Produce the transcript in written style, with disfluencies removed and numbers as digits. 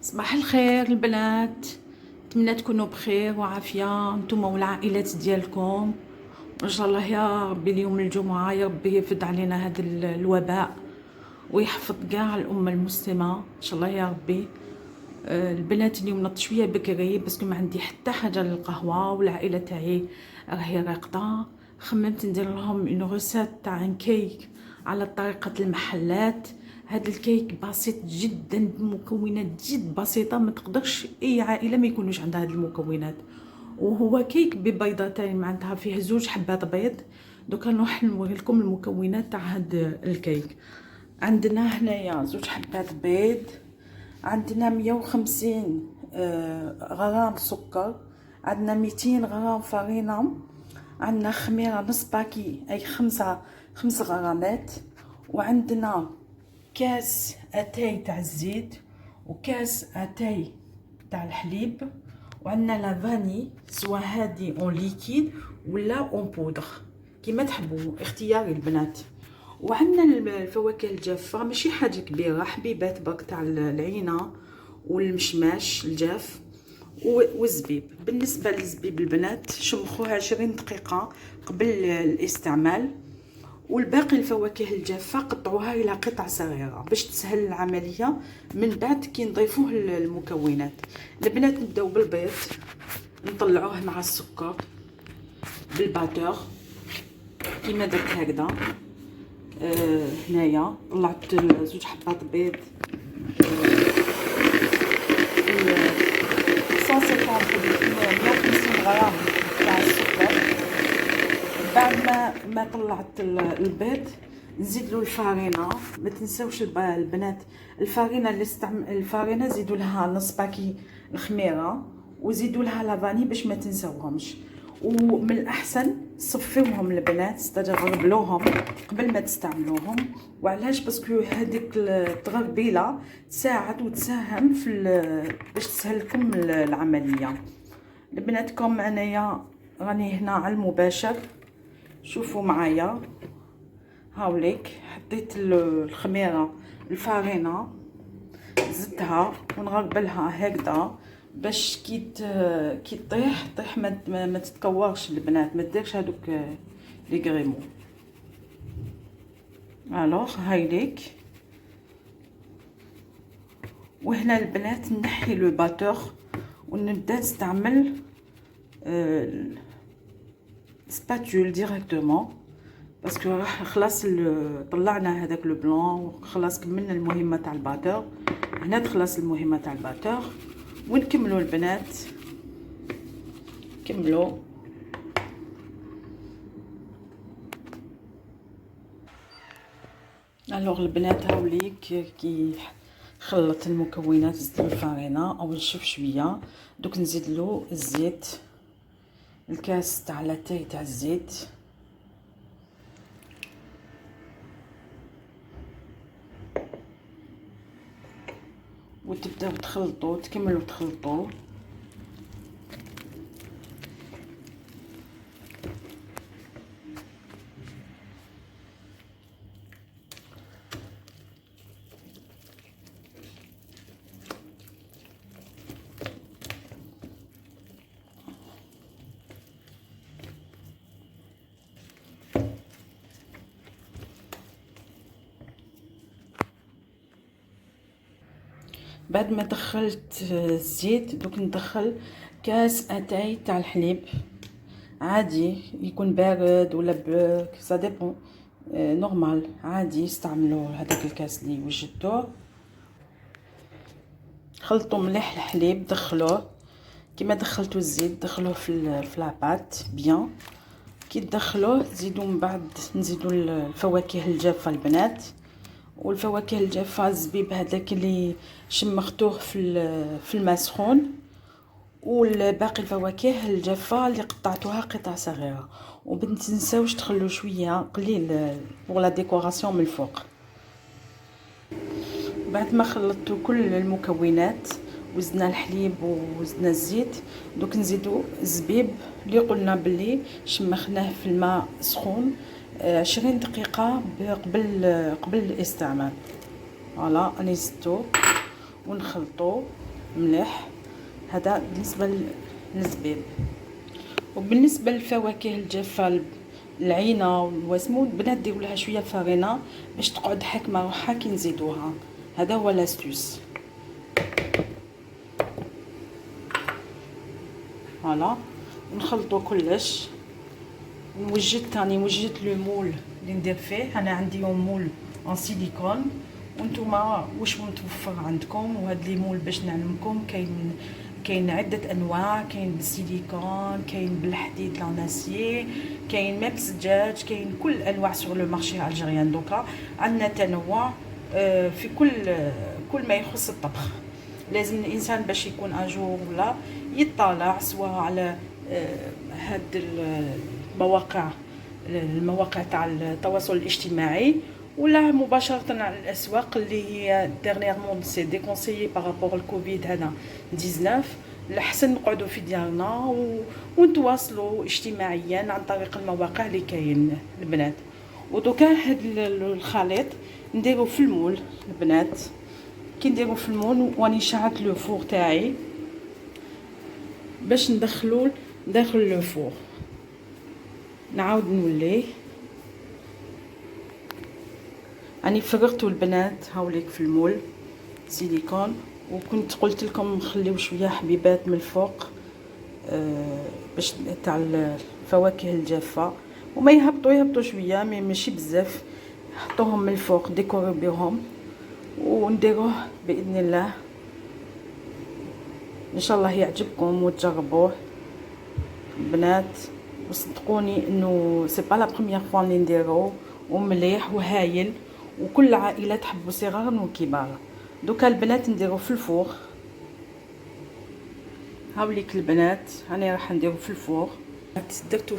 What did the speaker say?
صباح الخير البنات، نتمنى تكونوا بخير وعافيه نتوما والعائلات ديالكم. ان شاء الله يا ربي اليوم الجمعه يا ربي يفد علينا هذا الوباء ويحفظ كاع الامه المسلمه ان شاء الله يا ربي. البنات اليوم نضت شويه بكري باسكو ما عندي حتى حاجه للقهوه والعائله تاعي راهي راقده. خممت ندير لهم اون روسيت تاع ان كيك على طريقه المحلات. هذا الكيك بسيط جدا بمكونات جد بسيطه، ما تقدرش اي عائله ما يكونوش عندها هذه المكونات. وهو كيك ببيضتين معناتها فيه زوج حبات بيض. دوكا نروح نوريلكم المكونات تاع هذا الكيك. عندنا هنايا زوج حبات بيض، عندنا 150 غرام سكر، عندنا 200 غرام فرينة، عندنا خميرة نص باكي أي خمس غرامات، وعندنا كاس اتاي تاع الزيت وكاس اتاي تاع الحليب، وعندنا لا فاني سواء هادي اون ليكيد ولا اون بودر كيما تحبوا، اختياري البنات. وعندنا الفواكه الجافه ماشي حاجه كبيره، حبيبات برك تاع العينه والمشماش الجاف والزبيب. بالنسبه للزبيب البنات شمخوه 20 دقيقه قبل الاستعمال، والباقي الفواكه الجافه قطعوها الى قطع صغيره باش تسهل العمليه من بعد كي نضيفوه المكونات. البنات نبداو بالبيض، نطلعوه مع السكر بالباتور كيما درت هكذا. هنايا طلعت زوج حبات بيض، الصوص تاع 150 غرام تاع السكر. بعد ما طلعت البيض نزيد له الفارينه. ما تنساوش البنات الفارينه الفارينه زيدوا لها نص باكي الخميره وزيدوا لها لافاني باش ما تنساوهمش. ومن الاحسن صفيوهم البنات، استاجر غربلوهم قبل ما تستعملوهم. وعلاش؟ باسكو هذيك التغربيله تساعد وتساهم في باش تسهل لكم العمليه. لبناتكم انايا راني هنا على المباشر، شوفوا معايا هاوليك حطيت الخميره الفارينه زدتها ونغربلها هكذا باش كي طيح ما تتكورش البنات، ما ديرش هذوك لي غريمو. الوغ هايليك. وهنا البنات نحي لو باتور ونبدا نستعمل سباتول ديريكتومون باسكو راح خلاص طلعنا هذاك لو بلون وخلاص كملنا المهمه تاع الباتور. هنا تخلص المهمه تاع الباتور ونكملوا البنات كملوا. الوغ البنات هاوليك كي خلط المكونات زدت الفارينه او نشوف شويه. دوك نزيد له الزيت، الكاس تاع لاتاي تاع الزيت، وتبداو تخلطوا تكملوا تخلطوا. بعد ما دخلت الزيت دوك ندخل كاس اتاي تاع الحليب عادي، يكون بارد ولا بلوك سا ديبون، نورمال عادي استعملوا هذاك الكاس اللي وجدتوه. خلطوا مليح الحليب دخلوه كيما دخلتوا الزيت دخلوه في لاباط بيان. كي تدخلوه تزيدوا من بعد نزيدوا الفواكه الجافه البنات، والفواكه الجافه الزبيب هذاك اللي شمختوه في الماء سخون، والباقي الفواكه الجافه اللي قطعتوها قطع صغيره. وبنتنساوش تخلوا شويه قليل بور لا ديكوراسيون من الفوق. بعد ما خلطتوا كل المكونات وزدنا الحليب وزدنا الزيت، دوك نزيدوا الزبيب اللي قلنا باللي شمخناه في الماء سخون 20 دقيقه قبل الاستعمال. فوالا راني زدتو ونخلطو مليح. هذا بالنسبه للزبيب. وبالنسبه للفواكه الجافه، العينه والواسمو، البنات ديروا لها شويه فرينه باش تقعد حاكمه روحها كي نزيدوها. هذا هو لاستوس. فوالا، نخلطوا كلش. وجدت لو مول اللي ندير فيه. انا عندي مول ان سيليكون، وانتم واش متوفر عندكم. وهاد لي مول باش نعلمكم، كاين عده انواع. كاين بالسيليكون، كاين بالحديد لاناسيي، كاين ما بزجاج، كاين كل انواع سور لو مارشي الجيريان. دوكا عندنا تنوع في كل ما يخص الطبخ. لازم الانسان باش يكون اجور ولا يطلع سواء على هاد المواقع تاع التواصل الاجتماعي، ولا مباشره على الاسواق اللي هي ديرنييرمون سي ديكونسيي بارابور الكوفيد هذا 19. الاحسن نقعدوا في ديالنا ونتواصلوا اجتماعيا عن طريق المواقع اللي كاين البنات. ودوكا هاد الخليط نديرو في المول البنات. كي نديرو في المول، واني شعلت لو فور تاعي باش ندخلو داخل لو فور. نعاود نوليه. راني فرغتو البنات هاوليك في المول سيليكون. وكنت قلت لكم نخليو شويه حبيبات من الفوق باش تاع الفواكه الجافه، وما يهبطوا شويه ماشي بزاف. حطوهم من الفوق، ديكوريو بهم، ونديروه باذن الله. ان شاء الله يعجبكم وتجربوه البنات. وصدقوني انه سي با لا بروميير فوا اللي نديروه، ومليح وهايل، وكل العائله تحبوا صغار وكبار. دوكا البنات نديرو في الفور. هاوليك البنات، راني راح نديرو في الفور. درتو